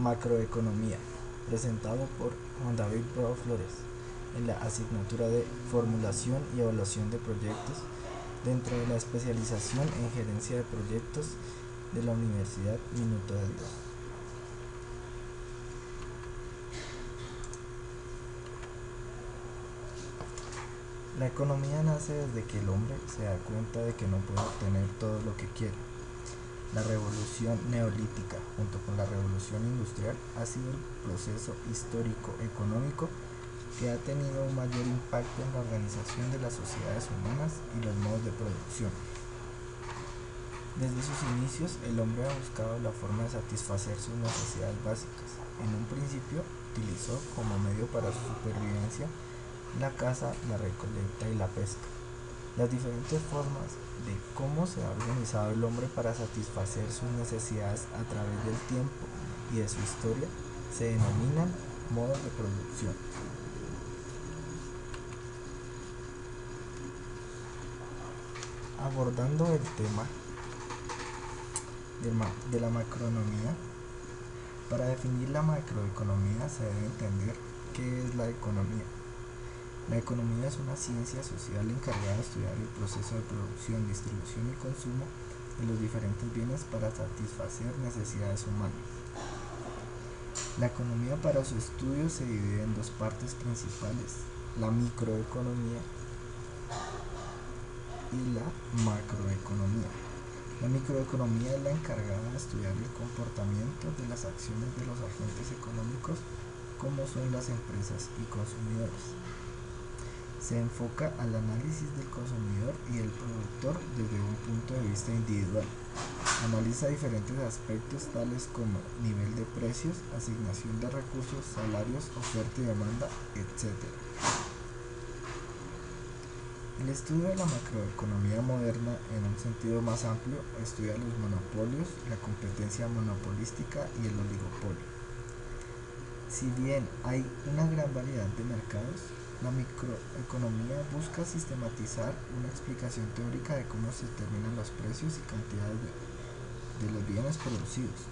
Macroeconomía, presentado por Juan David Bravo Flores, en la asignatura de Formulación y Evaluación de Proyectos, dentro de la especialización en Gerencia de Proyectos de la Universidad Minuto de Dios. La economía nace desde que el hombre se da cuenta de que no puede obtener todo lo que quiere. La revolución neolítica, junto con la revolución industrial, ha sido el proceso histórico-económico que ha tenido un mayor impacto en la organización de las sociedades humanas y los modos de producción. Desde sus inicios, el hombre ha buscado la forma de satisfacer sus necesidades básicas. En un principio, utilizó como medio para su supervivencia la caza, la recolecta y la pesca. Las diferentes formas de cómo se ha organizado el hombre para satisfacer sus necesidades a través del tiempo y de su historia se denominan modos de producción. Abordando el tema de la macroeconomía, para definir la macroeconomía se debe entender qué es la economía. La economía es una ciencia social encargada de estudiar el proceso de producción, distribución y consumo de los diferentes bienes para satisfacer necesidades humanas. La economía, para su estudio, se divide en dos partes principales: la microeconomía y la macroeconomía. La microeconomía es la encargada de estudiar el comportamiento de las acciones de los agentes económicos, como son las empresas y consumidores. Se enfoca al análisis del consumidor y el productor desde un punto de vista individual. Analiza diferentes aspectos tales como nivel de precios, asignación de recursos, salarios, oferta y demanda, etc. El estudio de la macroeconomía moderna, en un sentido más amplio, estudia los monopolios, la competencia monopolística y el oligopolio. Si bien hay una gran variedad de mercados, la microeconomía busca sistematizar una explicación teórica de cómo se determinan los precios y cantidades de los bienes producidos.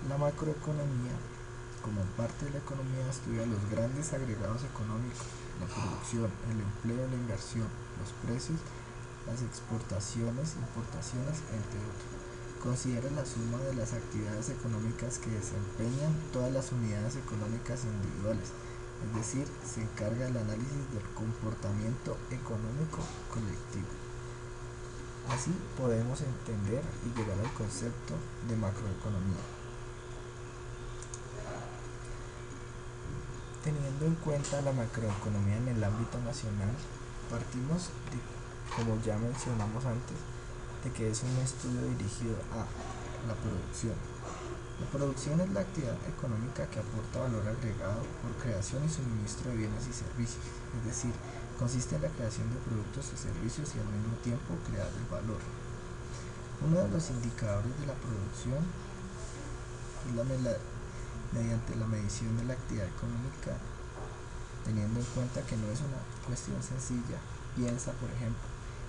La macroeconomía, como parte de la economía, estudia los grandes agregados económicos: la producción, el empleo, la inversión, los precios, las exportaciones, importaciones, entre otros. Considera la suma de las actividades económicas que desempeñan todas las unidades económicas individuales, es decir, se encarga del análisis del comportamiento económico colectivo. Así podemos entender y llegar al concepto de macroeconomía. Teniendo en cuenta la macroeconomía en el ámbito nacional, partimos de, como ya mencionamos antes, de que es un estudio dirigido a la producción. La producción es la actividad económica que aporta valor agregado por creación y suministro de bienes y servicios, es decir, consiste en la creación de productos y servicios y al mismo tiempo crear el valor. Uno de los indicadores de la producción es mediante la medición de la actividad económica, teniendo en cuenta que no es una cuestión sencilla. Piensa, por ejemplo,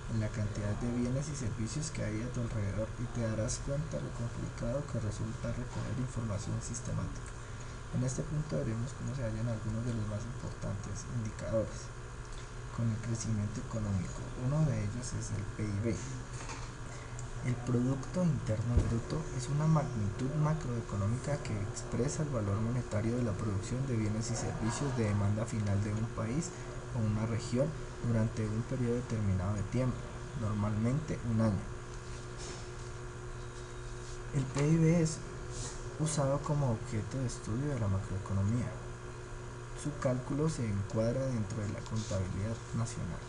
en la cantidad de bienes y servicios que hay a tu alrededor y te darás cuenta lo complicado que resulta recoger información sistemática. En este punto veremos cómo se hallan algunos de los más importantes indicadores con el crecimiento económico. Uno de ellos es el PIB. El Producto Interno Bruto es una magnitud macroeconómica que expresa el valor monetario de la producción de bienes y servicios de demanda final de un país o una región durante un periodo determinado de tiempo, normalmente un año. El PIB es usado como objeto de estudio de la macroeconomía. Su cálculo se encuadra dentro de la contabilidad nacional.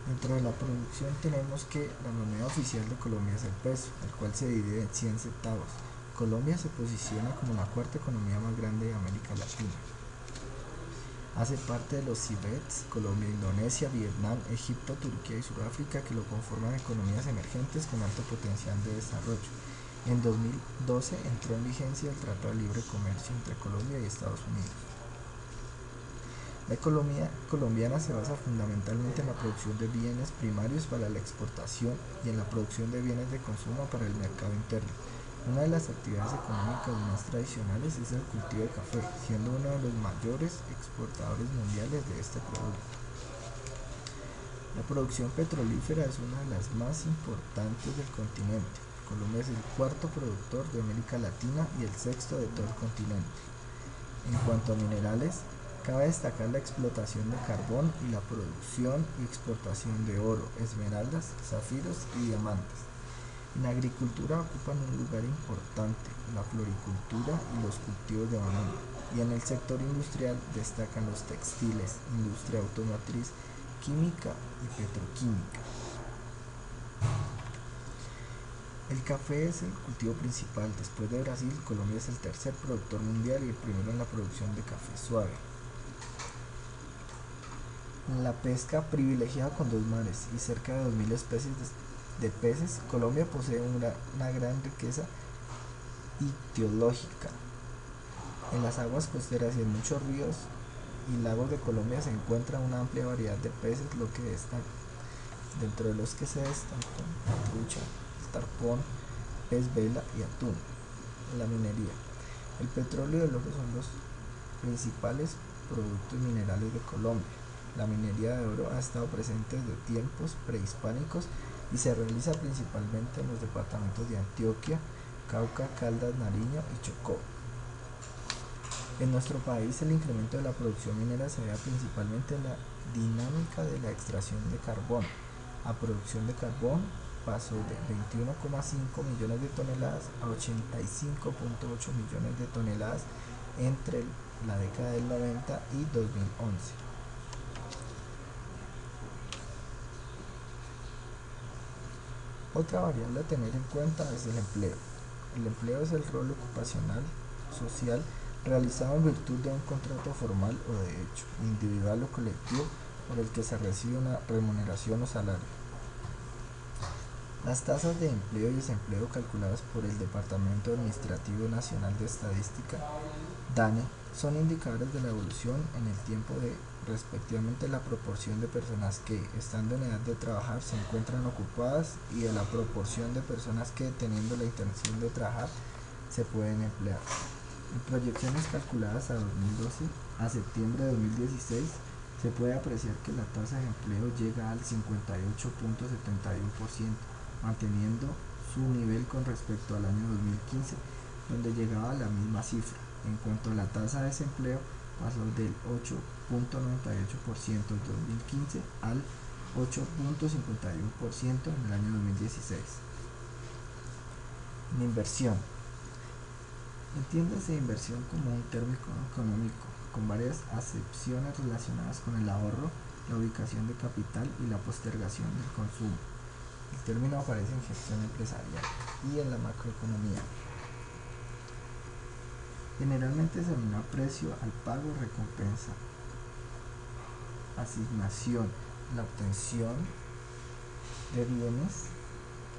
Dentro de la producción tenemos que la moneda oficial de Colombia es el peso, el cual se divide en 100 centavos. Colombia se posiciona como la cuarta economía más grande de América Latina. Hace parte de los CIBETs: Colombia, Indonesia, Vietnam, Egipto, Turquía y Sudáfrica, que lo conforman economías emergentes con alto potencial de desarrollo. En 2012 entró en vigencia el Tratado de Libre Comercio entre Colombia y Estados Unidos. La economía colombiana se basa fundamentalmente en la producción de bienes primarios para la exportación y en la producción de bienes de consumo para el mercado interno. Una de las actividades económicas más tradicionales es el cultivo de café, siendo uno de los mayores exportadores mundiales de este producto. La producción petrolífera es una de las más importantes del continente. Colombia es el cuarto productor de América Latina y el sexto de todo el continente. En cuanto a minerales, cabe destacar la explotación de carbón y la producción y exportación de oro, esmeraldas, zafiros y diamantes. En la agricultura ocupan un lugar importante la floricultura y los cultivos de banano, y en el sector industrial destacan los textiles, industria automotriz, química y petroquímica. El café es el cultivo principal. Después de Brasil, Colombia es el tercer productor mundial y el primero en la producción de café suave. La pesca privilegiada con 2 mares y cerca de 2000 especies de peces, Colombia posee una gran riqueza ictiológica. En las aguas costeras y en muchos ríos y lagos de Colombia se encuentra una amplia variedad de peces, lo que destaca, dentro de los que se destacan la trucha, el tarpón, pez vela y atún. La minería. El petróleo y el oro son los principales productos minerales de Colombia. La minería de oro ha estado presente desde tiempos prehispánicos y se realiza principalmente en los departamentos de Antioquia, Cauca, Caldas, Nariño y Chocó. En nuestro país el incremento de la producción minera se debe principalmente en la dinámica de la extracción de carbón. La producción de carbón pasó de 21,5 millones de toneladas a 85,8 millones de toneladas entre la década del 90 y 2011. Otra variable a tener en cuenta es el empleo. El empleo es el rol ocupacional, social, realizado en virtud de un contrato formal o de hecho, individual o colectivo, por el que se recibe una remuneración o salario. Las tasas de empleo y desempleo calculadas por el Departamento Administrativo Nacional de Estadística, DANE, son indicadores de la evolución en el tiempo de respectivamente la proporción de personas que, estando en edad de trabajar, se encuentran ocupadas y de la proporción de personas que, teniendo la intención de trabajar, se pueden emplear. En proyecciones calculadas a 2012 a septiembre de 2016, se puede apreciar que la tasa de empleo llega al 58,71%, manteniendo su nivel con respecto al año 2015, donde llegaba a la misma cifra. En cuanto a la tasa de desempleo, pasó del 8,98% en 2015 al 8,51% en el año 2016. En inversión. Entiéndase inversión como un término económico con varias acepciones relacionadas con el ahorro, la ubicación de capital y la postergación del consumo. El término aparece en gestión empresarial y en la macroeconomía. Generalmente se denomina precio al pago, recompensa, asignación, la obtención de bienes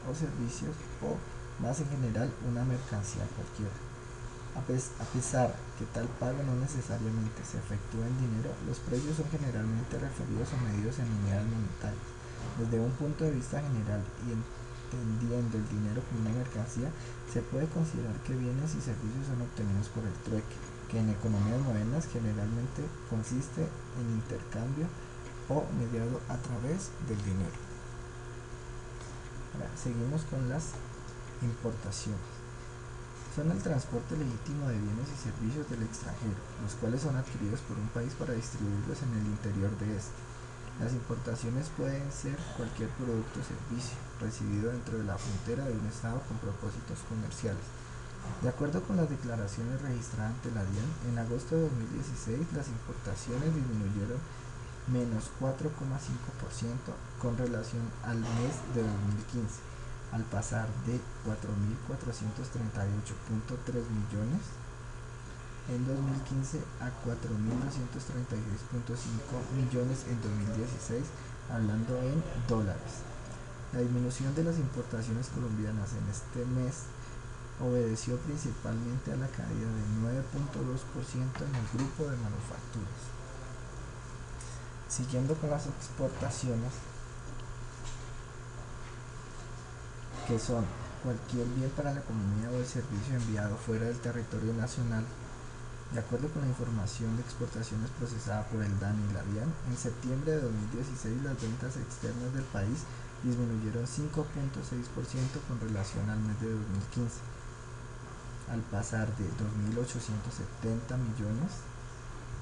o servicios o, más en general, una mercancía cualquiera. A pesar que tal pago no necesariamente se efectúa en dinero, los precios son generalmente referidos o medidos en unidades monetarias. Desde un punto de vista general y entendiendo el dinero como una mercancía, se puede considerar que bienes y servicios son obtenidos por el trueque, que en economías modernas generalmente consiste en intercambio o mediado a través del dinero. Ahora, seguimos con las importaciones. Son el transporte legítimo de bienes y servicios del extranjero, los cuales son adquiridos por un país para distribuirlos en el interior de este. Las importaciones pueden ser cualquier producto o servicio recibido dentro de la frontera de un estado con propósitos comerciales. De acuerdo con las declaraciones registradas ante la DIAN, en agosto de 2016 las importaciones disminuyeron menos 4,5% con relación al mes de 2015, al pasar de 4.438,3 millones en 2015 a 4.236,5 millones en 2016, hablando en dólares. La disminución de las importaciones colombianas en este mes obedeció principalmente a la caída de 9,2% en el grupo de manufacturas. Siguiendo con las exportaciones, que son cualquier bien para la economía o el servicio enviado fuera del territorio nacional. De acuerdo con la información de exportaciones procesada por el DAN y la DIAN, en septiembre de 2016 las ventas externas del país disminuyeron 5.6% con relación al mes de 2015, al pasar de 2.870 millones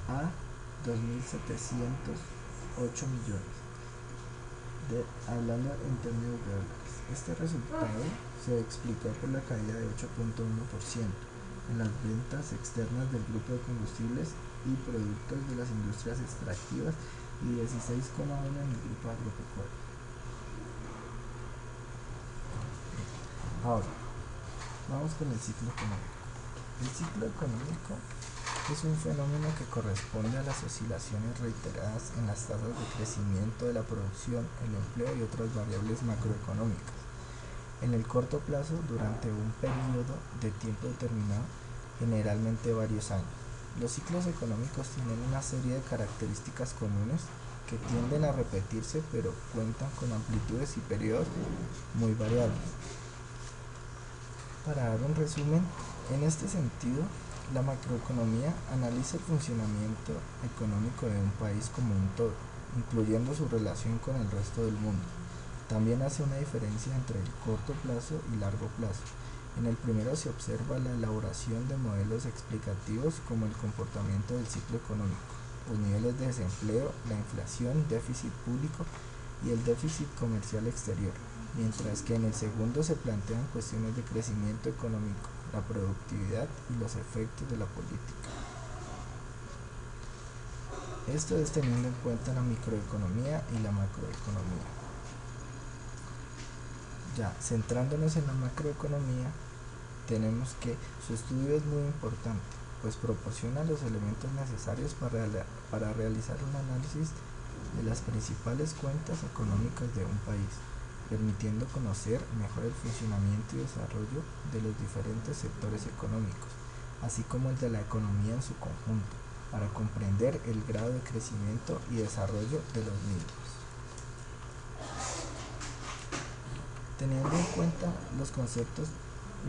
a 2.708 millones, hablando en términos de dólares. Este resultado se explicó por la caída de 8.1% en las ventas externas del grupo de combustibles y productos de las industrias extractivas y 16.1% en el grupo agropecuario. Ahora, vamos con el ciclo económico. El ciclo económico es un fenómeno que corresponde a las oscilaciones reiteradas en las tasas de crecimiento de la producción, el empleo y otras variables macroeconómicas. En el corto plazo, durante un periodo de tiempo determinado, generalmente varios años. Los ciclos económicos tienen una serie de características comunes que tienden a repetirse, pero cuentan con amplitudes y periodos muy variables. Para dar un resumen, en este sentido, la macroeconomía analiza el funcionamiento económico de un país como un todo, incluyendo su relación con el resto del mundo. También hace una diferencia entre el corto plazo y largo plazo. En el primero se observa la elaboración de modelos explicativos como el comportamiento del ciclo económico, los niveles de desempleo, la inflación, déficit público y el déficit comercial exterior, mientras que en el segundo se plantean cuestiones de crecimiento económico, la productividad y los efectos de la política. Esto es teniendo en cuenta la microeconomía y la macroeconomía. Ya centrándonos en la macroeconomía, tenemos que su estudio es muy importante, pues proporciona los elementos necesarios para realizar un análisis de las principales cuentas económicas de un país, permitiendo conocer mejor el funcionamiento y desarrollo de los diferentes sectores económicos, así como el de la economía en su conjunto, para comprender el grado de crecimiento y desarrollo de los mismos. Teniendo en cuenta los conceptos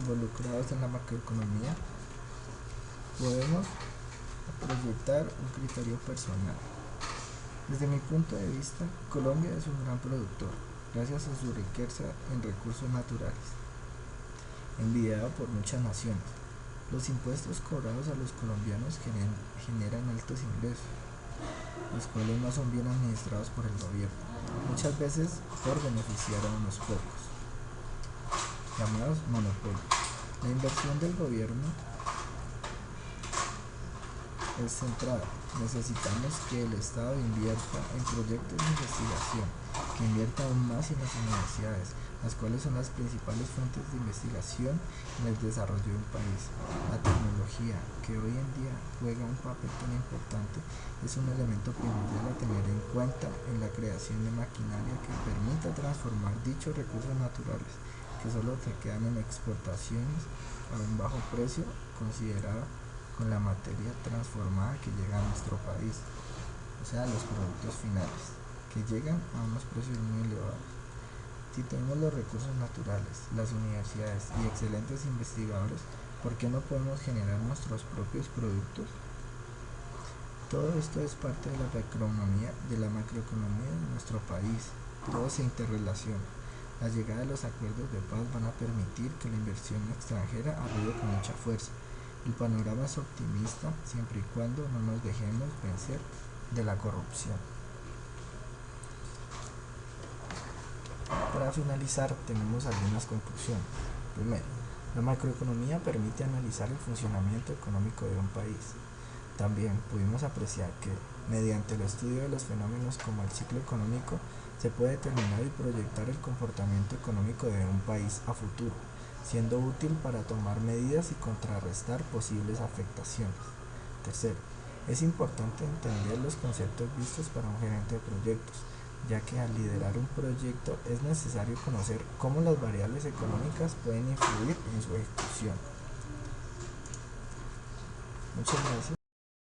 involucrados en la macroeconomía, podemos proyectar un criterio personal. Desde mi punto de vista, Colombia es un gran productor, gracias a su riqueza en recursos naturales, envidiada por muchas naciones. Los impuestos cobrados a los colombianos generan altos ingresos, los cuales no son bien administrados por el gobierno, muchas veces por beneficiar a unos pocos, llamados monopolios. La inversión del gobierno es centrada. Necesitamos que el Estado invierta en proyectos de investigación, que invierta aún más en las universidades, las cuales son las principales fuentes de investigación en el desarrollo de un país. La tecnología, que hoy en día juega un papel tan importante, es un elemento primordial a tener en cuenta en la creación de maquinaria que permita transformar dichos recursos naturales, que solo se quedan en exportaciones a un bajo precio considerado con la materia transformada que llega a nuestro país, o sea, los productos finales, que llegan a unos precios muy elevados. Si tenemos los recursos naturales, las universidades y excelentes investigadores, ¿por qué no podemos generar nuestros propios productos? Todo esto es parte de la macroeconomía de nuestro país. Todo se interrelaciona. La llegada de los acuerdos de paz van a permitir que la inversión extranjera arribe con mucha fuerza. El panorama es optimista siempre y cuando no nos dejemos vencer de la corrupción. Para finalizar, tenemos algunas conclusiones. Primero, la macroeconomía permite analizar el funcionamiento económico de un país. También pudimos apreciar que, mediante el estudio de los fenómenos como el ciclo económico, se puede determinar y proyectar el comportamiento económico de un país a futuro, siendo útil para tomar medidas y contrarrestar posibles afectaciones. Tercero, es importante entender los conceptos vistos para un gerente de proyectos, ya que al liderar un proyecto es necesario conocer cómo las variables económicas pueden influir en su ejecución. Muchas gracias.